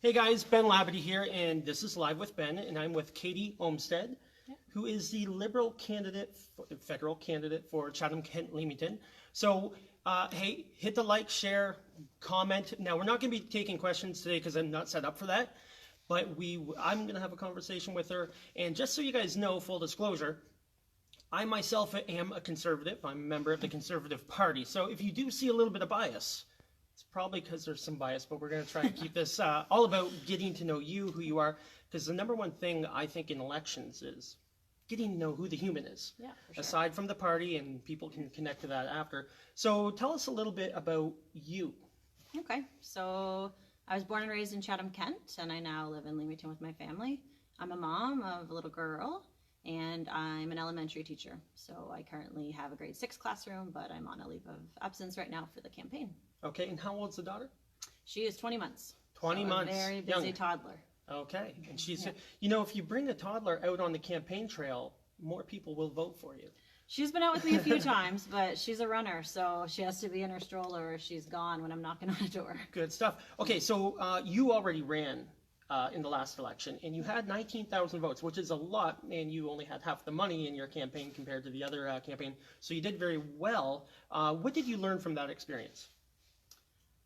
Hey guys, Ben Labadie here, and this is Live with Ben, and I'm with Katie Omstead, who is the Liberal candidate, federal candidate for Chatham-Kent Leamington. So, hey, hit the like, share, comment. Now, we're not going to be taking questions today because I'm not set up for that, but I'm going to have a conversation with her. And just so you guys know, full disclosure, I myself am a conservative. I'm a member of the Conservative Party. So if you do see a little bit of bias, it's probably because there's some bias, but we're going to try to keep this all about getting to know you, who you are, because the number one thing I think in elections is getting to know who the human is, aside from the party, and people can connect to that after. So tell us a little bit about you. Okay, so I was born and raised in Chatham-Kent, and I now live in Leamington with my family. I'm a mom of a little girl, and I'm an elementary teacher. So I currently have a grade 6 classroom, but I'm on a leave of absence right now for the campaign. Okay, and how old's the daughter? She is 20 months. 20 months. A very busy young toddler. Okay, and she's, you know, if you bring a toddler out on the campaign trail, more people will vote for you. She's been out with me a few times, but she's a runner, so she has to be in her stroller or she's gone when I'm knocking on a door. Good stuff. Okay, so you already ran in the last election, and you had 19,000 votes, which is a lot, and you only had half the money in your campaign compared to the other campaign, so you did very well. What did you learn from that experience?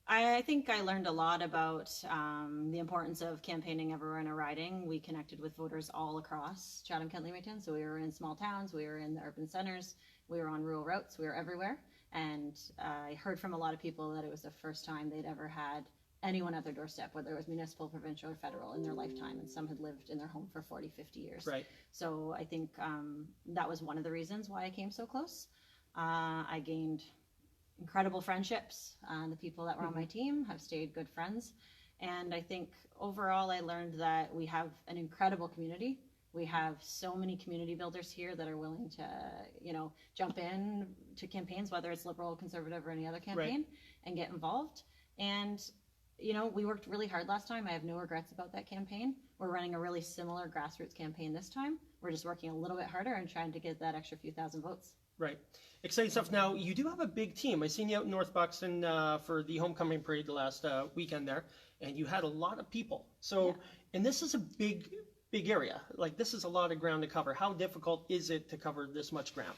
I think I learned a lot about the importance of campaigning everywhere in a riding. We connected with voters all across Chatham-Kent Leamington, so we were in small towns, we were in the urban centers, we were on rural routes, we were everywhere. And I heard from a lot of people that it was the first time they'd ever had anyone at their doorstep, whether it was municipal, provincial, or federal, in their lifetime, and some had lived in their home for 40, 50 years. Right. So I think that was one of the reasons why I came so close. I gained incredible friendships. The people that were on my team have stayed good friends. And I think overall I learned that we have an incredible community. We have so many community builders here that are willing to, you know, jump in to campaigns, whether it's Liberal, Conservative, or any other campaign, and get involved. And, you know, we worked really hard last time. I have no regrets about that campaign. We're running a really similar grassroots campaign this time. We're just working a little bit harder and trying to get that extra few thousand votes. Right. Exciting stuff. Now, you do have a big team. I seen you out in North Buxton for the homecoming parade the last weekend there, and you had a lot of people. So, and this is a big area. Like, this is a lot of ground to cover. How difficult is it to cover this much ground?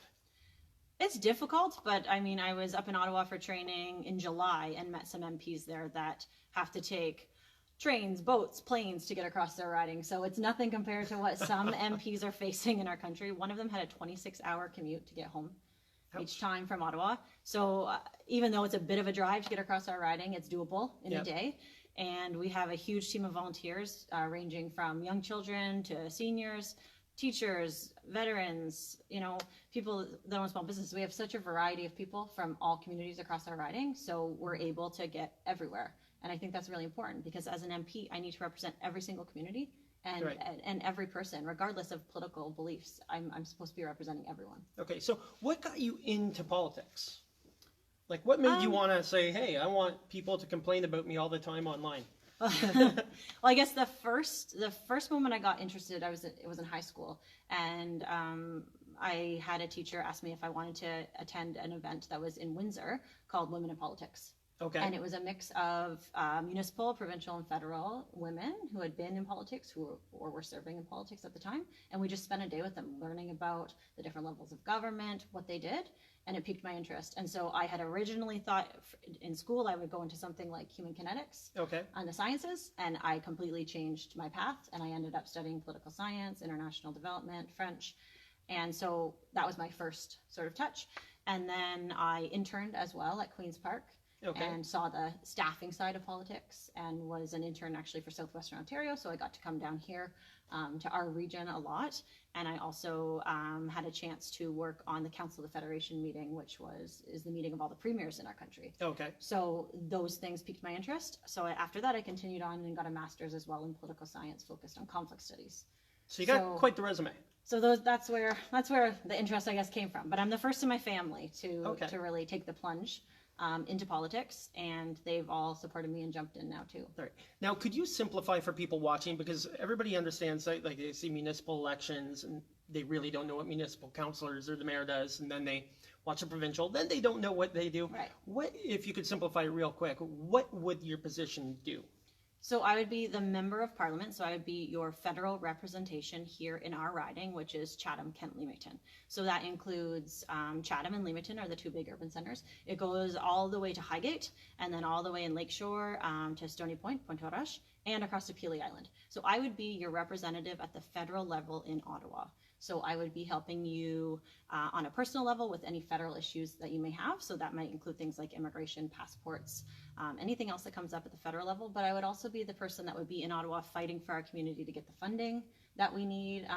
It's difficult, but I mean, I was up in Ottawa for training in July and met some MPs there that have to take trains, boats, planes to get across their riding. So it's nothing compared to what some MPs are facing in our country. One of them had a 26-hour commute to get home each time from Ottawa. So even though it's a bit of a drive to get across our riding, it's doable in a day. And we have a huge team of volunteers ranging from young children to seniors, teachers, veterans, you know, people that own small businesses. We have such a variety of people from all communities across our riding. So we're able to get everywhere. And I think that's really important because as an MP, I need to represent every single community and every person, regardless of political beliefs. I'm supposed to be representing everyone. Okay, so what got you into politics? Like, what made you want to say, hey, I want people to complain about me all the time online? Well, I guess the first moment I got interested, it was in high school, and I had a teacher ask me if I wanted to attend an event that was in Windsor called Women in Politics. Okay. And it was a mix of municipal, provincial, and federal women who had been in politics or were serving in politics at the time. And we just spent a day with them learning about the different levels of government, what they did, and it piqued my interest. And so I had originally thought in school I would go into something like human kinetics on the sciences, and I completely changed my path, and I ended up studying political science, international development, French. And so that was my first sort of touch. And then I interned as well at Queen's Park. And saw the staffing side of politics and was an intern actually for Southwestern Ontario. So I got to come down here to our region a lot. And I also had a chance to work on the Council of the Federation meeting, which is the meeting of all the premiers in our country. So those things piqued my interest. So after that, I continued on and got a master's as well in political science focused on conflict studies. So you got quite the resume. So that's where the interest, I guess, came from. But I'm the first in my family to really take the plunge into politics, and they've all supported me and jumped in now too. All right. Now, could you simplify for people watching, because everybody understands, like they see municipal elections and they really don't know what municipal councilors or the mayor does, and then they watch a provincial, then they don't know what they do. Right. What, if you could simplify it real quick, what would your position do? So I would be the member of parliament. So I would be your federal representation here in our riding, which is Chatham-Kent Leamington. So that includes Chatham and Leamington are the two big urban centers. It goes all the way to Highgate and then all the way in Lakeshore to Stony Point, Pointe aux Roches, and across to Pelee Island. So I would be your representative at the federal level in Ottawa. So I would be helping you on a personal level with any federal issues that you may have. So that might include things like immigration, passports, anything else that comes up at the federal level. But I would also be the person that would be in Ottawa fighting for our community to get the funding that we need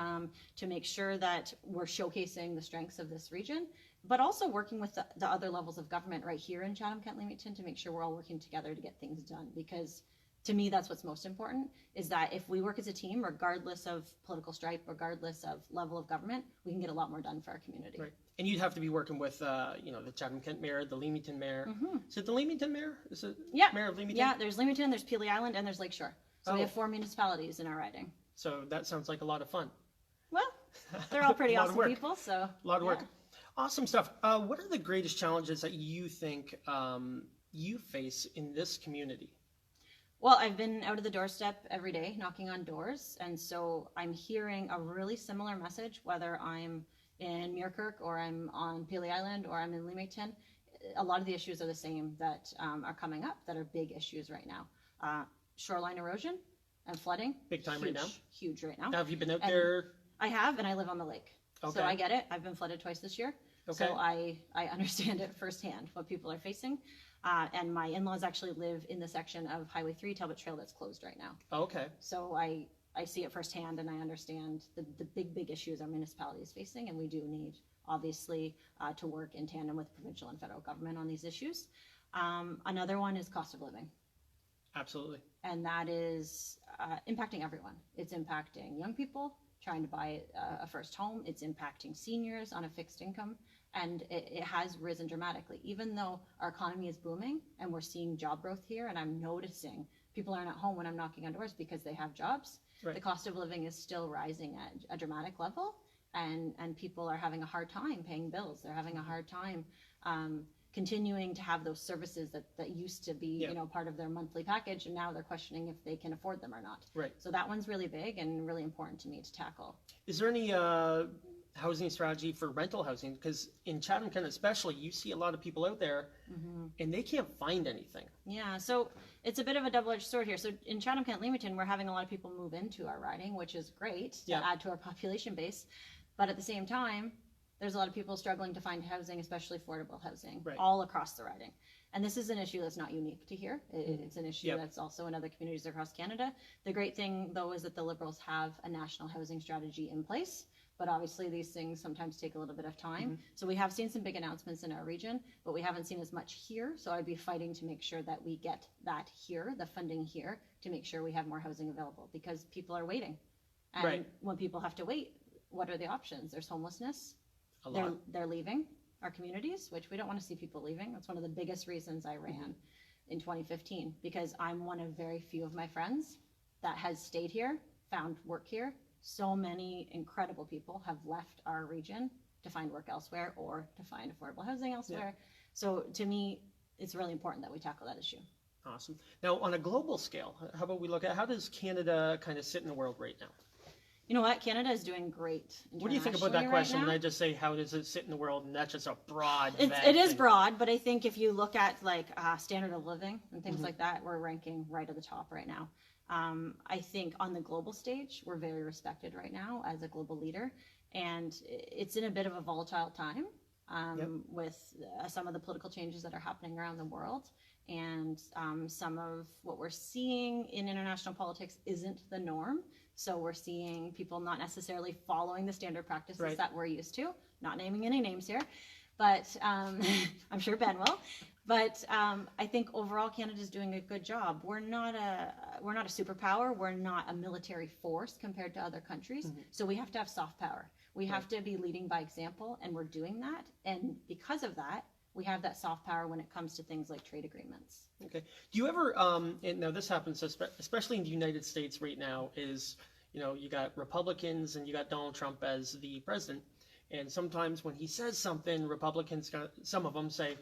to make sure that we're showcasing the strengths of this region, but also working with the other levels of government right here in Chatham-Kent Leamington to make sure we're all working together to get things done. Because to me, that's what's most important, is that if we work as a team, regardless of political stripe, regardless of level of government, we can get a lot more done for our community. Right. And you'd have to be working with, the Chatham-Kent mayor, the Leamington mayor. Mm-hmm. Is it the Leamington mayor? Is it mayor of Leamington? Yeah, there's Leamington, there's Pelee Island, and there's Lakeshore. So we have 4 municipalities in our riding. So that sounds like a lot of fun. Well, they're all pretty awesome people, so. A lot of work. Awesome stuff. What are the greatest challenges that you think you face in this community? Well, I've been out of the doorstep every day, knocking on doors, and so I'm hearing a really similar message, whether I'm in Muirkirk or I'm on Pelee Island or I'm in Leamington. A lot of the issues are the same that are coming up that are big issues right now. Shoreline erosion and flooding. Big time right now? Huge right now. Now, have you been out there? I have, and I live on the lake. Okay. So I get it. I've been flooded twice this year. Okay. So I understand it firsthand, what people are facing. And my in-laws actually live in the section of Highway 3 Talbot Trail that's closed right now. Okay. So I see it firsthand, and I understand the big issues our municipality is facing, and we do need, obviously, to work in tandem with provincial and federal government on these issues. Another one is cost of living. Absolutely. And that is impacting everyone. It's impacting young people trying to buy a first home. It's impacting seniors on a fixed income. And it has risen dramatically. Even though our economy is booming and we're seeing job growth here, and I'm noticing people aren't at home when I'm knocking on doors because they have jobs, right. The cost of living is still rising at a dramatic level, and people are having a hard time paying bills. They're having a hard time continuing to have those services that used to be part of their monthly package, and now they're questioning if they can afford them or not. Right. So that one's really big and really important to me to tackle. Is there any housing strategy for rental housing? Because in Chatham-Kent especially, you see a lot of people out there and they can't find anything. Yeah, so it's a bit of a double-edged sword here. So in Chatham-Kent Leamington, we're having a lot of people move into our riding, which is great to add to our population base. But at the same time, there's a lot of people struggling to find housing, especially affordable housing, all across the riding. And this is an issue that's not unique to here. It's an issue that's also in other communities across Canada. The great thing, though, is that the Liberals have a national housing strategy in place. But obviously these things sometimes take a little bit of time. So we have seen some big announcements in our region, but we haven't seen as much here. So I'd be fighting to make sure that we get that here, the funding here, to make sure we have more housing available, because people are waiting. And when people have to wait, what are the options? There's homelessness. They're leaving our communities, which we don't want to see people leaving. That's one of the biggest reasons I ran in 2015, because I'm one of very few of my friends that has stayed here, found work here. So many incredible people have left our region to find work elsewhere or to find affordable housing elsewhere. So to me, it's really important that we tackle that issue. Awesome. Now, on a global scale, how about we look at how does Canada kind of sit in the world right now? You know what? Canada is doing great. What do you think about that question when I just say how does it sit in the world, and that's just a broad It is broad, but I think if you look at like standard of living and things like that, we're ranking right at the top right now. I think on the global stage, we're very respected right now as a global leader, and it's in a bit of a volatile time with some of the political changes that are happening around the world, and some of what we're seeing in international politics isn't the norm. So we're seeing people not necessarily following the standard practices that we're used to, not naming any names here, but I'm sure Ben will. But I think overall Canada's doing a good job. We're not a superpower. We're not a military force compared to other countries. So we have to have soft power. We have to be leading by example, and we're doing that. And because of that, we have that soft power when it comes to things like trade agreements. Okay. Do you ever, and now this happens especially in the United States right now, is, you got Republicans and you got Donald Trump as the president. And sometimes when he says something, Republicans, some of them say,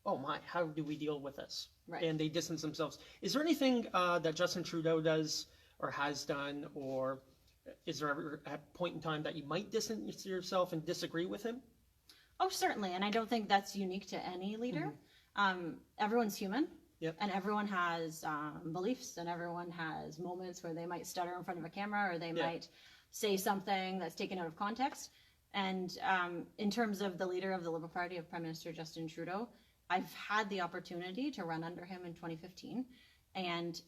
well, that's not true. And then Democrats say, well, that's true. And then oh my, how do we deal with this? Right. And they distance themselves. Is there anything that Justin Trudeau does or has done, or is there ever a point in time that you might distance yourself and disagree with him? Oh, certainly. And I don't think that's unique to any leader. Everyone's human. Yep. And everyone has beliefs, and everyone has moments where they might stutter in front of a camera, or they might say something that's taken out of context. And in terms of the leader of the Liberal Party, of Prime Minister Justin Trudeau, I've had the opportunity to run under him in 2015. And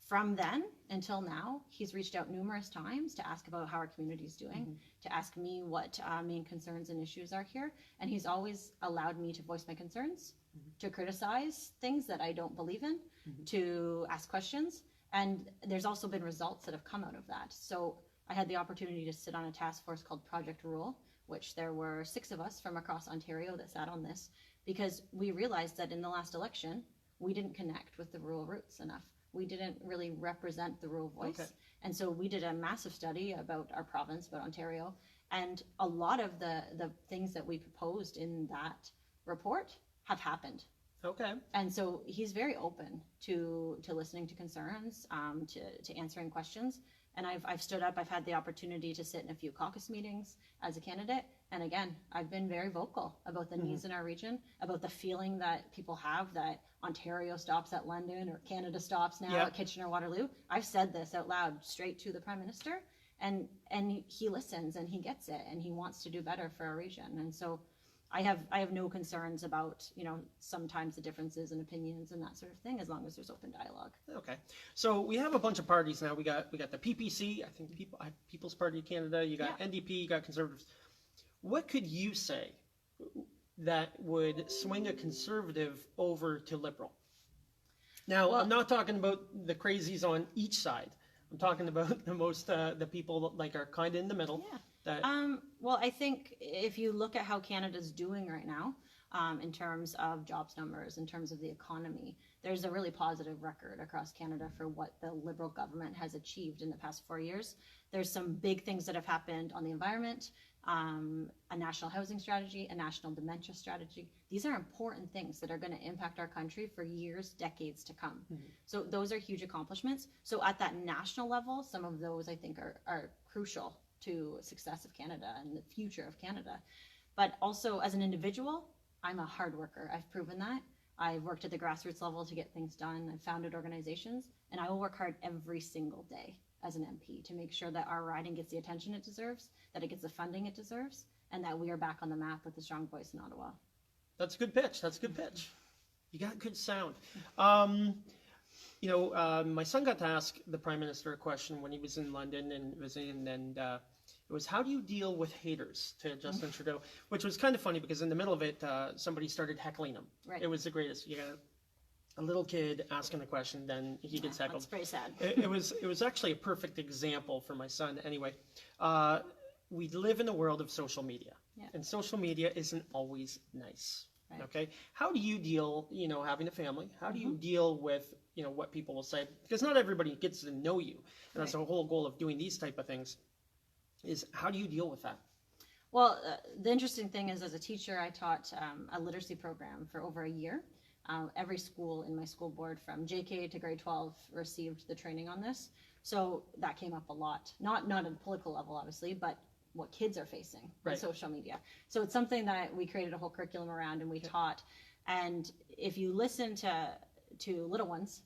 from then until now, he's reached out numerous times to ask about how our community is doing, to ask me what main concerns and issues are here. And he's always allowed me to voice my concerns, to criticize things that I don't believe in, to ask questions. And there's also been results that have come out of that. So I had the opportunity to sit on a task force called Project Rule, which there were 6 of us from across Ontario that sat on this, because we realized that in the last election, we didn't connect with the rural roots enough. We didn't really represent the rural voice. Okay. And so we did a massive study about our province, about Ontario, and a lot of the things that we proposed in that report have happened. Okay. And so he's very open to listening to concerns, to answering questions. And I've stood up, I've had the opportunity to sit in a few caucus meetings as a candidate. And again, I've been very vocal about the needs in our region, about the feeling that people have that Ontario stops at London or Canada stops now at Kitchener-Waterloo. I've said this out loud straight to the Prime Minister, and he listens and he gets it, and he wants to do better for our region. And so I have no concerns about, sometimes the differences in opinions and that sort of thing, as long as there's open dialogue. Okay. So we have a bunch of parties now. We got the PPC, I think People's Party of Canada, you got NDP, you got Conservatives. What could you say that would swing a Conservative over to Liberal? Now, I'm not talking about the crazies on each side. I'm talking about the most, the people that like are kind of in the middle. Yeah. That... Well, I think if you look at how Canada's doing right now, in terms of jobs numbers, in terms of the economy, there's a really positive record across Canada for what the Liberal government has achieved in the past 4 years. There's some big things that have happened on the environment, a national housing strategy, a national dementia strategy. These are important things that are going to impact our country for years, decades to come. So those are huge accomplishments. So at that national level, some of those I think are crucial to success of Canada and the future of Canada. But also as an individual, I'm a hard worker. I've proven that. I've worked at the grassroots level to get things done. I've founded organizations, and I will work hard every single day as an MP to make sure that our riding gets the attention it deserves, that it gets the funding it deserves, and that we are back on the map with a strong voice in Ottawa. That's a good pitch. That's a good pitch. You got good sound. My son got to ask the Prime Minister a question when he was in London and visiting, and it was, how do you deal with haters to Justin Trudeau? Which was kind of funny because in the middle of it, somebody started heckling him. Right. It was the greatest. You got a little kid asking a question, then he gets heckled. That's pretty sad. It was actually a perfect example for my son. Anyway, we live in a world of social media, and social media isn't always nice. Right. Okay, how do you deal? Having a family, how do you deal with what people will say? Because not everybody gets to know you, and that's the whole goal of doing these type of things. Is how do you deal with that? Well, the interesting thing is, as a teacher, I taught a literacy program for over a year. Every school in my school board from JK to grade 12 received the training on this. So that came up a lot. Not at a political level, obviously, but what kids are facing with social media. So it's something that we created a whole curriculum around and we taught. And if you listen to little ones,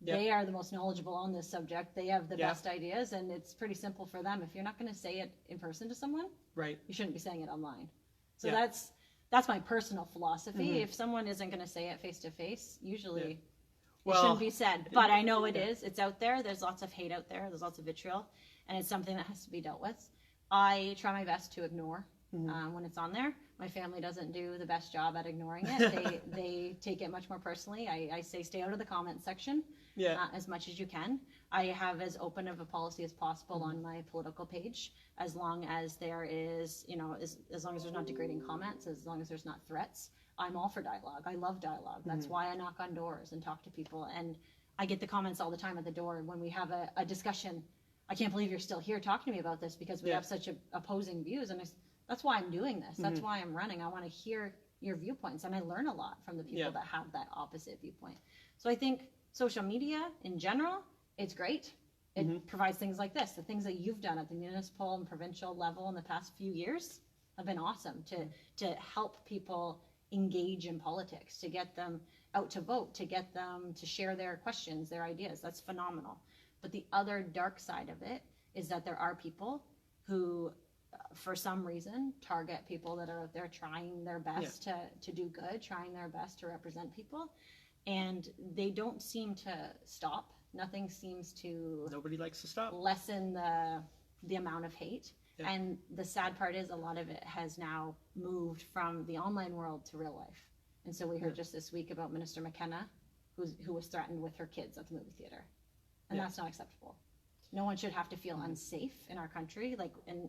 they are the most knowledgeable on this subject. They have the best ideas, and it's pretty simple for them. If you're not going to say it in person to someone, you shouldn't be saying it online. So that's my personal philosophy. If someone isn't going to say it face to face, usually it shouldn't be said. But I know it is. It's out there. There's lots of hate out there. There's lots of vitriol, and it's something that has to be dealt with. I try my best to ignore when it's on there. My family doesn't do the best job at ignoring it. They take it much more personally. I say stay out of the comment section as much as you can. I have as open of a policy as possible on my political page, as long as there is, as long as there's not degrading comments, as long as there's not threats. I'm all for dialogue. I love dialogue. That's why I knock on doors and talk to people. And I get the comments all the time at the door when we have a discussion. I can't believe you're still here talking to me about this because we have such opposing views. And that's why I'm doing this. That's why I'm running. I want to hear your viewpoints, and I learn a lot from the people Yeah. that have that opposite viewpoint. So I think social media in general, it's great. It provides things like this. The things that you've done at the municipal and provincial level in the past few years have been awesome to help people engage in politics, to get them out to vote, to get them to share their questions, their ideas. That's phenomenal. But the other dark side of it is that there are people who, for some reason, target people that are out there trying their best to do good, trying their best to represent people, and they don't seem to stop. Nothing seems to Nobody likes to stop. lessen the amount of hate. Yeah. And the sad part is a lot of it has now moved from the online world to real life. And so we heard just this week about Minister McKenna, who was threatened with her kids at the movie theater. And that's not acceptable. No one should have to feel unsafe in our country,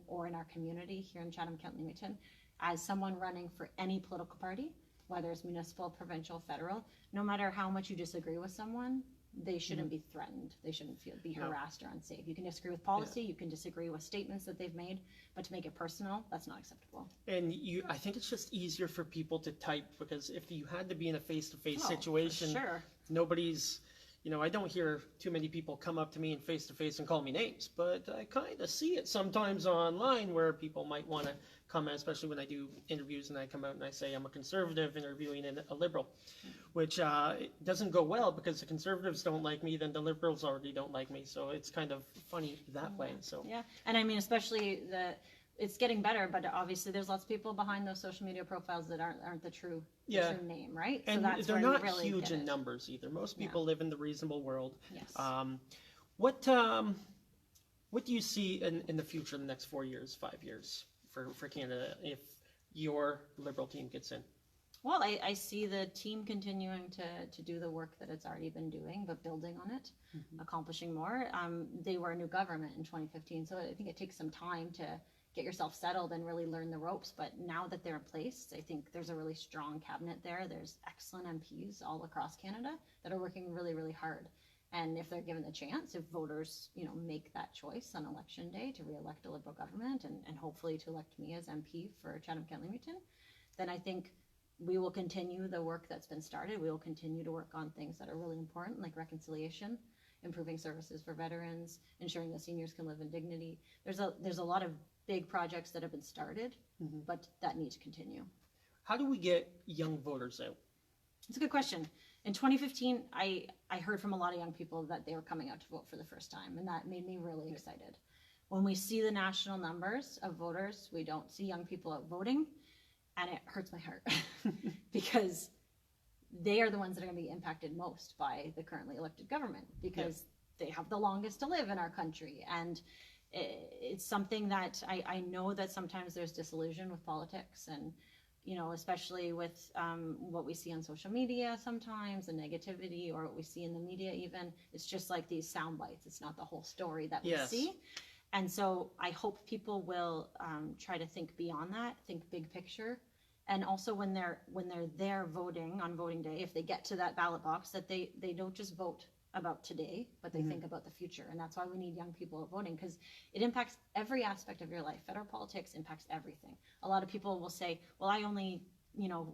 or in our community here in Chatham-Kent Leamington, as someone running for any political party, whether it's municipal, provincial, federal. No matter how much you disagree with someone, they shouldn't be threatened. They shouldn't be harassed or unsafe. You can disagree with policy, you can disagree with statements that they've made, but to make it personal, that's not acceptable. And I think it's just easier for people to type, because if you had to be in a face-to-face Oh, for situation, sure. nobody's, I don't hear too many people come up to me in face-to-face and call me names, but I kind of see it sometimes online where people might want to comment, especially when I do interviews and I come out and I say I'm a conservative interviewing a liberal, which doesn't go well, because the conservatives don't like me, then the liberals already don't like me, so it's kind of funny that way. So Yeah, and I mean, especially it's getting better, but obviously there's lots of people behind those social media profiles that aren't the true name, right? And so that's they're where you not really huge get in it. numbers either. Most people live in the reasonable world. Yes. What do you see in the future, in the next 4 years, 5 years for Canada, if your Liberal team gets in? Well, I see the team continuing to do the work that it's already been doing, but building on it, accomplishing more. They were a new government in 2015, so I think it takes some time to get yourself settled and really learn the ropes. But now that they're in place, I think there's a really strong cabinet there. There's excellent MPs all across Canada that are working really, really hard. And if they're given the chance, if voters, make that choice on election day to re-elect a Liberal government and hopefully to elect me as MP for Chatham-Kent Leamington, then I think we will continue the work that's been started. We will continue to work on things that are really important, like reconciliation, improving services for veterans, ensuring that seniors can live in dignity. There's a lot of big projects that have been started, but that need to continue. How do we get young voters out? It's a good question. In 2015, I heard from a lot of young people that they were coming out to vote for the first time, and that made me really excited. When we see the national numbers of voters, we don't see young people out voting, and it hurts my heart because they are the ones that are going to be impacted most by the currently elected government, because they have the longest to live in our country. And it's something that I know that sometimes there's disillusion with politics, and especially with what we see on social media sometimes, the negativity, or what we see in the media even. It's just like these sound bites. It's not the whole story that we see. And so I hope people will try to think beyond that, think big picture. And also when they're there voting on voting day, if they get to that ballot box, that they don't just vote about today, but they think about the future. And that's why we need young people voting, because it impacts every aspect of your life. Federal politics impacts everything. A lot of people will say, well, I only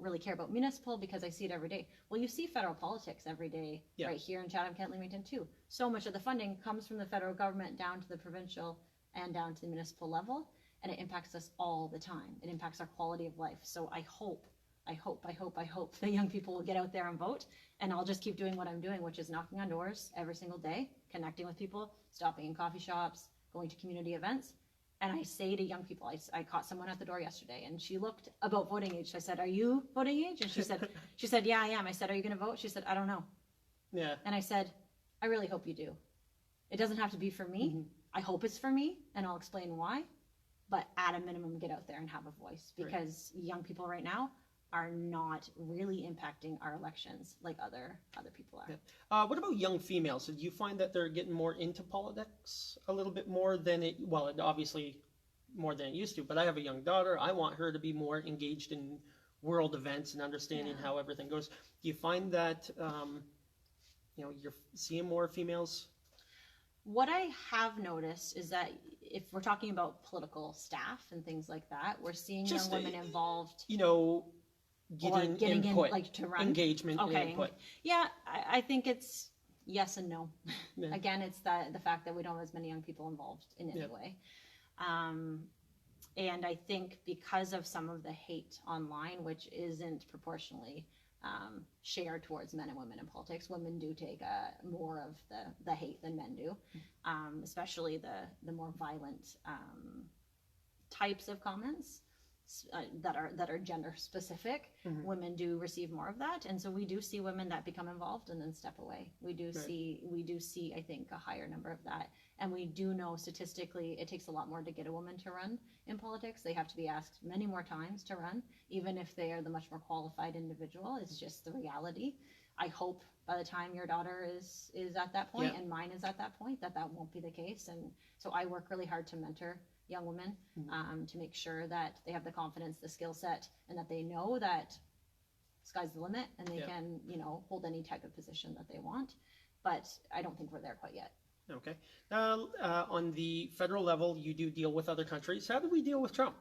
really care about municipal because I see it every day. Well, you see federal politics every day right here in Chatham-Kent Leamington too. So much of the funding comes from the federal government down to the provincial and down to the municipal level, and it impacts us all the time. It impacts our quality of life. So I hope that young people will get out there and vote, and I'll just keep doing what I'm doing, which is knocking on doors every single day, connecting with people, stopping in coffee shops, going to community events. And I say to young people, I caught someone at the door yesterday, and she looked about voting age. I said, "Are you voting age?" And she said, "Yeah, I am." I said, "Are you going to vote?" She said, "I don't know." Yeah. And I said, "I really hope you do. It doesn't have to be for me. I hope it's for me, and I'll explain why. But at a minimum, get out there and have a voice, because young people right now are not really impacting our elections like other people are." Yeah. What about young females? Do you find that they're getting more into politics a little bit more than it obviously more than it used to, but I have a young daughter. I want her to be more engaged in world events and understanding how everything goes. Do you find that, you're seeing more females? What I have noticed is that if we're talking about political staff and things like that, we're seeing young women involved. getting getting input, in, like to run? engagement, and input? Yeah, I think it's yes and no. Yeah. Again, it's the fact that we don't have as many young people involved in any way. And I think because of some of the hate online, which isn't proportionally shared towards men and women in politics, women do take more of the hate than men do, especially the more violent types of comments that are gender specific. Mm-hmm. Women do receive more of that, and so we do see women that become involved and then step away. We do see I think a higher number of that, and we do know statistically it takes a lot more to get a woman to run in politics. They have to be asked many more times to run, even if they are the much more qualified individual. It's just the reality. I hope by the time your daughter is at that point, and mine is at that point, that won't be the case. And so I work really hard to mentor young women, to make sure that they have the confidence, the skill set, and that they know that sky's the limit and they can, hold any type of position that they want. But I don't think we're there quite yet. Okay. Now, on the federal level, you do deal with other countries. How do we deal with Trump?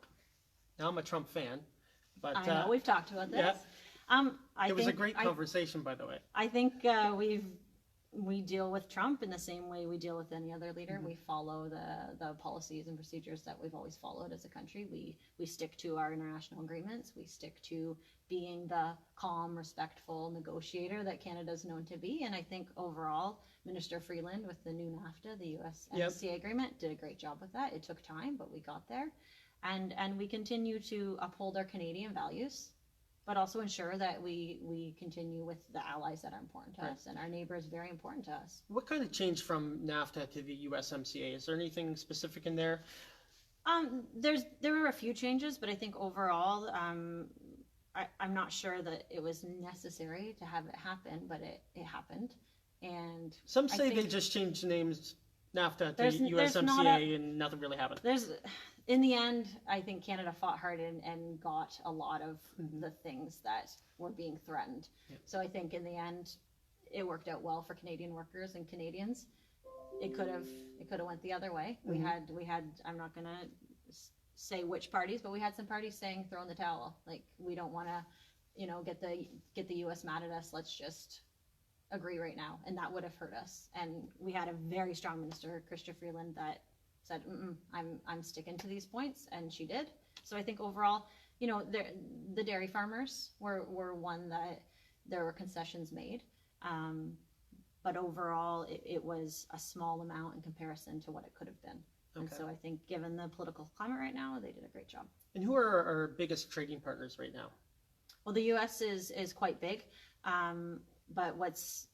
Now, I'm a Trump fan, but I know we've talked about this. It was a great conversation, by the way. I think we deal with Trump in the same way we deal with any other leader. We follow the policies and procedures that we've always followed as a country. We stick to our international agreements. We stick to being the calm, respectful negotiator that Canada's known to be. And I think overall, Minister Freeland with the new NAFTA, the USMCA agreement, did a great job with that. It took time, but we got there. And we continue to uphold our Canadian values, but also ensure that we continue with the allies that are important to us, and our neighbor is very important to us. What kind of change from NAFTA to the USMCA? Is there anything specific in there? There were a few changes, but I think overall, I'm not sure that it was necessary to have it happen, but it happened. And some say they just changed the names NAFTA to USMCA and nothing really happened. In the end, I think Canada fought hard and got a lot of the things that were being threatened. So I think in the end, it worked out well for Canadian workers and Canadians. It could have went the other way. We had I'm not gonna say which parties, but we had some parties saying throw in the towel. Like, we don't want to, get the U.S. mad at us. Let's just agree right now, and that would have hurt us. And we had a very strong minister, Chrystia Freeland, that said, I'm sticking to these points, and she did. So I think overall, the dairy farmers were one that there were concessions made, but overall it was a small amount in comparison to what it could have been. Okay. And so I think given the political climate right now, they did a great job. And who are our biggest trading partners right now? Well, the U.S. is quite big, but what's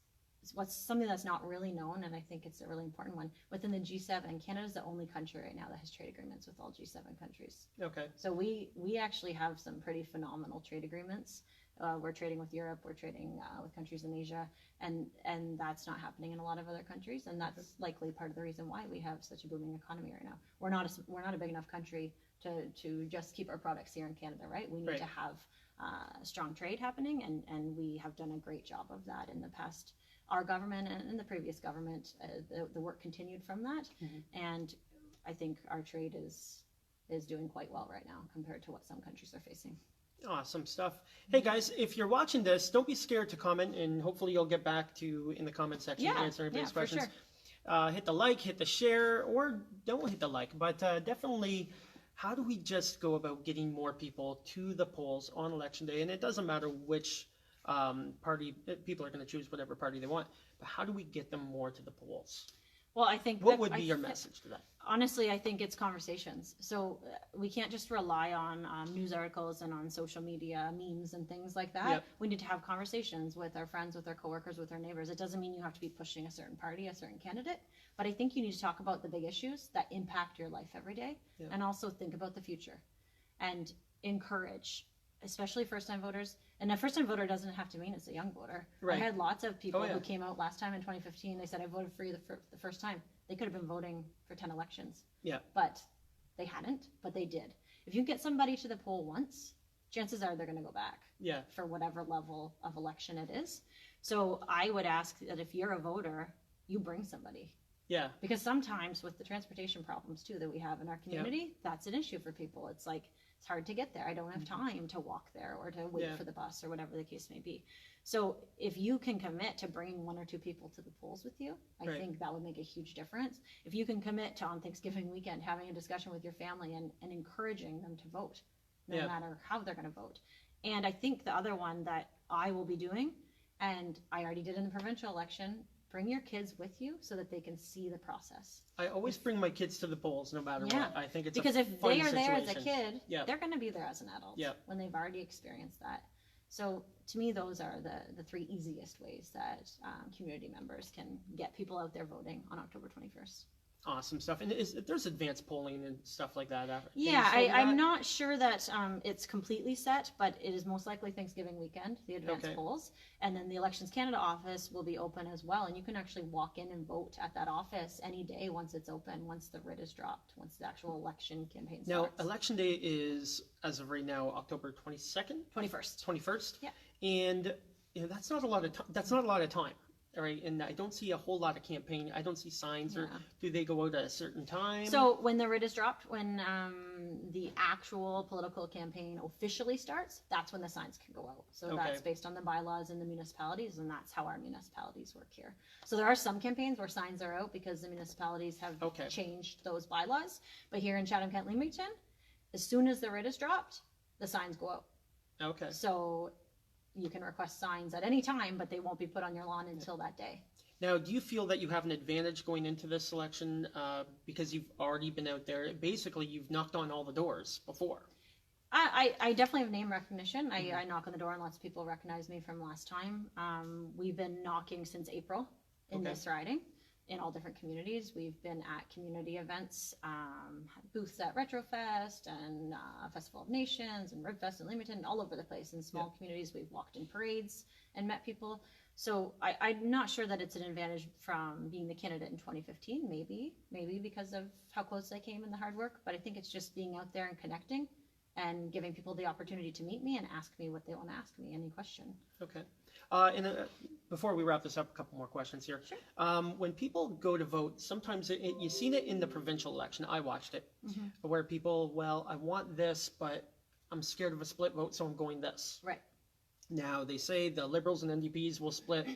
something that's not really known, and I think it's a really important one, within the G7, Canada's the only country right now that has trade agreements with all G7 countries. Okay. So we actually have some pretty phenomenal trade agreements. We're trading with Europe, we're trading with countries in Asia, and that's not happening in a lot of other countries, and that's likely part of the reason why we have such a booming economy right now. We're not a big enough country to just keep our products here in Canada, right? We need to have strong trade happening, and we have done a great job of that in the past. Our government and the previous government, the work continued from that, and I think our trade is doing quite well right now compared to what some countries are facing. Awesome stuff. Hey guys, if you're watching this, don't be scared to comment, and hopefully you'll get back to in the comment section to answer everybody's questions. Sure. Hit the like, hit the share, or don't hit the like, but definitely, how do we just go about getting more people to the polls on election day? And it doesn't matter which party, people are going to choose whatever party they want, but how do we get them more to the polls? Well, I think what would be your message to that? Honestly, I think it's conversations. So we can't just rely on news articles and on social media memes and things like that. Yep. We need to have conversations with our friends, with our coworkers, with our neighbors. It doesn't mean you have to be pushing a certain party, a certain candidate, but I think you need to talk about the big issues that impact your life every day, and also think about the future and encourage, especially first-time voters. And a first-time voter doesn't have to mean it's a young voter. Right. I had lots of people who came out last time in 2015. They said, I voted for you the first time. They could have been voting for 10 elections. Yeah. But they hadn't, but they did. If you get somebody to the poll once, chances are they're going to go back for whatever level of election it is. So I would ask that if you're a voter, you bring somebody. Yeah. Because sometimes with the transportation problems, too, that we have in our community, that's an issue for people. It's like, It's hard to get there. I don't have time to walk there or to wait Yeah. for the bus or whatever the case may be. So if you can commit to bringing 1 or 2 people to the polls with you, I Right. think that would make a huge difference. If you can commit to on Thanksgiving weekend having a discussion with your family and encouraging them to vote, no Yeah. matter how they're going to vote. And I think the other one that I will be doing, and I already did in the provincial election, bring your kids with you so that they can see the process. I always bring my kids to the polls no matter Yeah. what. I think it's Because a if fun they are there as a situation. kid, Yeah. they're going to be there as an adult Yeah. when they've already experienced that. So to me, those are the 3 easiest ways that community members can get people out there voting on October 21st. Awesome stuff. And there's advanced polling and stuff like that. Can you Yeah, show me I'm that? not sure that it's completely set, but it is most likely Thanksgiving weekend, the advanced Okay. polls. And then the Elections Canada office will be open as well. And you can actually walk in and vote at that office any day once it's open, once the writ is dropped, once the actual election campaign Now, starts. election day is, as of right now, October 22nd, 21st. 21st. Yeah. And that's not a lot of time. That's not a lot of time. All right. And I don't see a whole lot of campaign. I don't see signs, or Yeah. do they go out at a certain time? So when the writ is dropped, when the actual political campaign officially starts, that's when the signs can go out. So that's Okay. based on the bylaws in the municipalities, and that's how our municipalities work here. So there are some campaigns where signs are out because the municipalities have Okay. changed those bylaws. But here in Chatham-Kent Leamington, as soon as the writ is dropped, the signs go out. Okay. So you can request signs at any time, but they won't be put on your lawn until that day. Now, do you feel that you have an advantage going into this election because you've already been out there? Basically, you've knocked on all the doors before. I definitely have name recognition. I knock on the door and lots of people recognize me from last time. We've been knocking since April in Okay. this riding in all different communities. We've been at community events, booths at Retrofest and Festival of Nations and Ribfest and Leamington, all over the place. In small communities, we've walked in parades and met people. So I'm not sure that it's an advantage from being the candidate in 2015, maybe because of how close I came and the hard work, but I think it's just being out there and connecting and giving people the opportunity to meet me and ask me what they want to ask me, any question. Okay. Before we wrap this up, a couple more questions here. Sure. When people go to vote, sometimes you've seen it in the provincial election. I watched it, where people, well, I want this, but I'm scared of a split vote, so I'm going this. Right. Now, they say the Liberals and NDPs will split,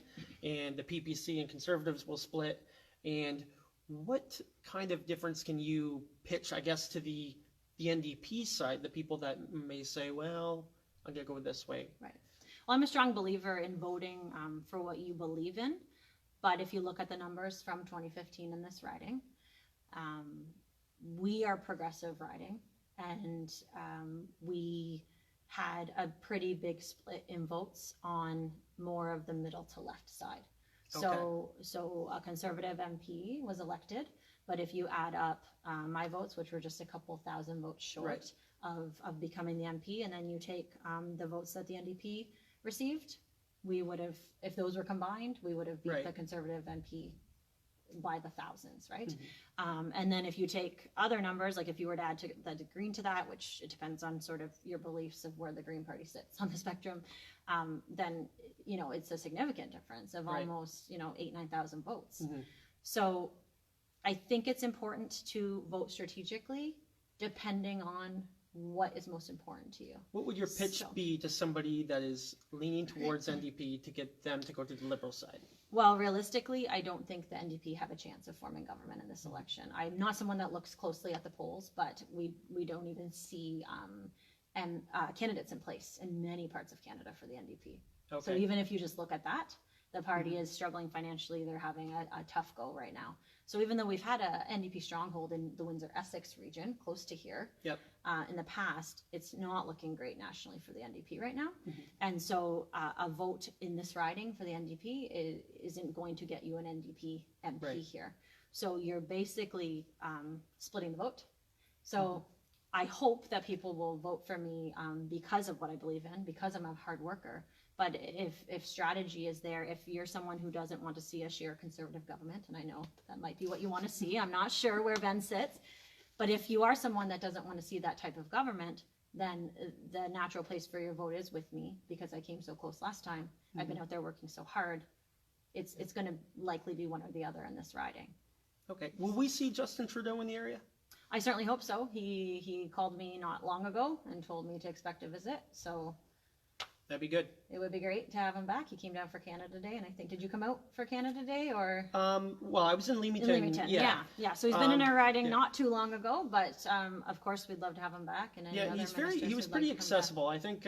and the PPC and Conservatives will split. And what kind of difference can you pitch, I guess, to the NDP side, the people that may say, well, I'm going to go this way? Right. Well, I'm a strong believer in voting for what you believe in. But if you look at the numbers from 2015 in this riding, we are progressive riding, and we had a pretty big split in votes on more of the middle to left side. So a conservative MP was elected, but if you add up my votes, which were just a couple thousand votes short of becoming the MP, and then you take the votes that the NDP received, we would have, if those were combined, we would have beat the conservative MP by the thousands, right? And then if you take other numbers, like if you were to add the Green to that, which it depends on sort of your beliefs of where the Green Party sits on the spectrum, then, you know, it's a significant difference of almost, 8,000-9,000 votes. So I think it's important to vote strategically depending on what is most important to you. What would your pitch be to somebody that is leaning towards NDP to get them to go to the Liberal side? Well, realistically, I don't think the NDP have a chance of forming government in this election. I'm not someone that looks closely at the polls, but we don't even see candidates in place in many parts of Canada for the NDP. Okay. So even if you just look at that, the party is struggling financially. They're having a tough go right now. So even though we've had a NDP stronghold in the Windsor-Essex region, close to here, in the past, it's not looking great nationally for the NDP right now. And so a vote in this riding for the NDP isn't going to get you an NDP MP here. So you're basically splitting the vote. So I hope that people will vote for me because of what I believe in, because I'm a hard worker. But if strategy is there, if you're someone who doesn't want to see a sheer conservative government, and I know that might be what you want to see, I'm not sure where Ben sits, but if you are someone that doesn't want to see that type of government, then the natural place for your vote is with me, because I came so close last time. I've been out there working so hard. It's going to likely be one or the other in this riding. Okay. Will we see Justin Trudeau in the area? I certainly hope so. He called me not long ago and told me to expect a visit. So That'd be good. it would be great to have him back. He came down for Canada Day, and I think, did you come out for Canada Day or? Well, I was in Leamington. In Leamington, yeah. So he's been in our riding yeah. not too long ago, but of course we'd love to have him back. And any Yeah, other he was ministers pretty who'd like to come accessible. I think,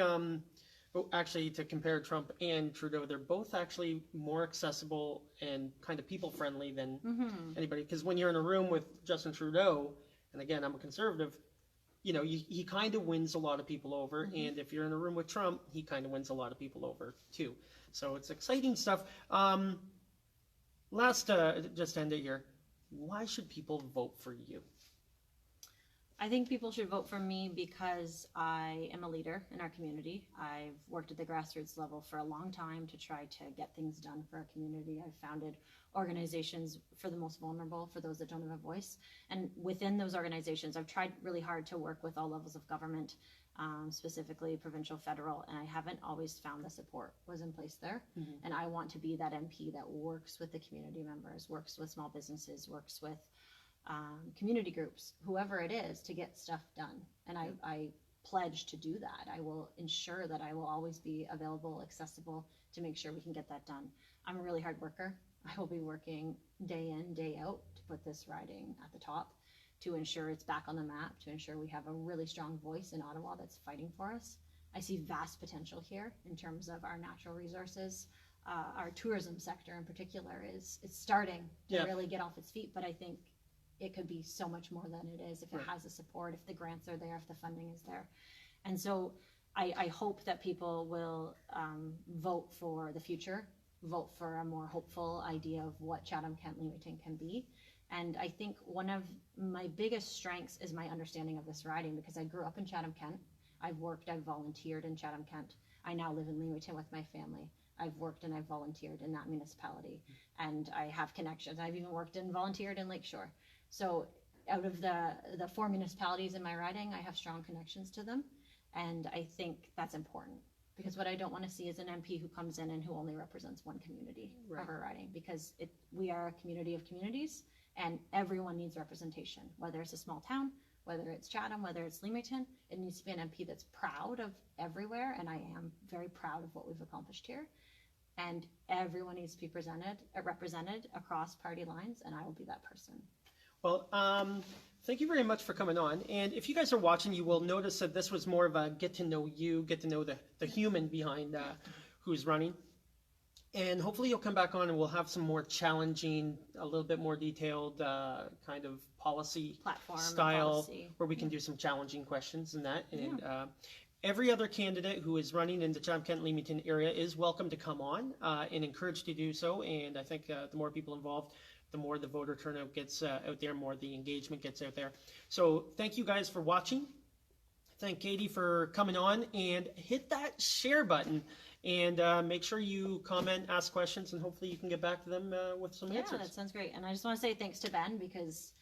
actually, to compare Trump and Trudeau, they're both actually more accessible and kind of people friendly than anybody. Because when you're in a room with Justin Trudeau, and again, I'm a conservative, you know, he kind of wins a lot of people over. And if you're in a room with Trump, he kind of wins a lot of people over too. So it's exciting stuff. Just to end it here, why should people vote for you? I think people should vote for me because I am a leader in our community. I've worked at the grassroots level for a long time to try to get things done for our community. I've founded organizations for the most vulnerable, for those that don't have a voice. And within those organizations, I've tried really hard to work with all levels of government, specifically provincial, federal, and I haven't always found the support was in place there. And I want to be that MP that works with the community members, works with small businesses, works with community groups, whoever it is, to get stuff done. And I pledge to do that. I will ensure that I will always be available, accessible, to make sure we can get that done. I'm a really hard worker. I will be working day in, day out to put this riding at the top, to ensure it's back on the map, to ensure we have a really strong voice in Ottawa that's fighting for us. I see vast potential here in terms of our natural resources. Our tourism sector in particular is starting to really get off its feet, but I think it could be so much more than it is if it has the support, if the grants are there, if the funding is there. And so I hope that people will vote for the future, vote for a more hopeful idea of what Chatham-Kent Leamington can be. And I think one of my biggest strengths is my understanding of this riding, because I grew up in Chatham-Kent. I've volunteered in Chatham-Kent. I now live in Leamington with my family. I've worked and I've volunteered in that municipality, and I have connections. I've even worked and volunteered in Lakeshore. So out of the 4 municipalities in my riding, I have strong connections to them. And I think that's important, because what I don't want to see is an MP who comes in and who only represents one community of our riding, because we are a community of communities, and everyone needs representation, whether it's a small town, whether it's Chatham, whether it's Leamington. It needs to be an MP that's proud of everywhere, and I am very proud of what we've accomplished here. And everyone needs to be represented across party lines, and I will be that person. Well, thank you very much for coming on. And if you guys are watching, you will notice that this was more of a get to know you, get to know the human behind who's running. And hopefully you'll come back on and we'll have some more challenging, a little bit more detailed kind of policy Platform style, policy. where we can do some challenging questions and that. And every other candidate who is running in the Chatham-Kent Leamington area is welcome to come on and encouraged to do so. And I think the more people involved, the more the voter turnout gets out there, more the engagement gets out there. So thank you guys for watching. Thank Katie for coming on, and hit that share button, and make sure you comment, ask questions, and hopefully you can get back to them with some answers. Yeah, that sounds great. And I just want to say thanks to Ben, because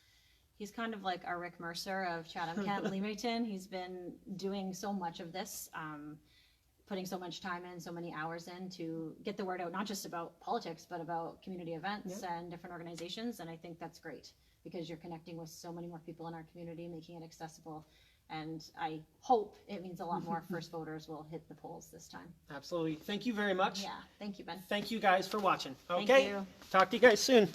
he's kind of like our Rick Mercer of Chatham-Kent Leamington. He's been doing so much of this, putting so much time in, so many hours in to get the word out, not just about politics, but about community events and different organizations. And I think that's great, because you're connecting with so many more people in our community, making it accessible. And I hope it means a lot more first voters will hit the polls this time. Absolutely. Thank you very much. Yeah. Thank you, Ben. Thank you guys for watching. Okay. Thank you. Talk to you guys soon.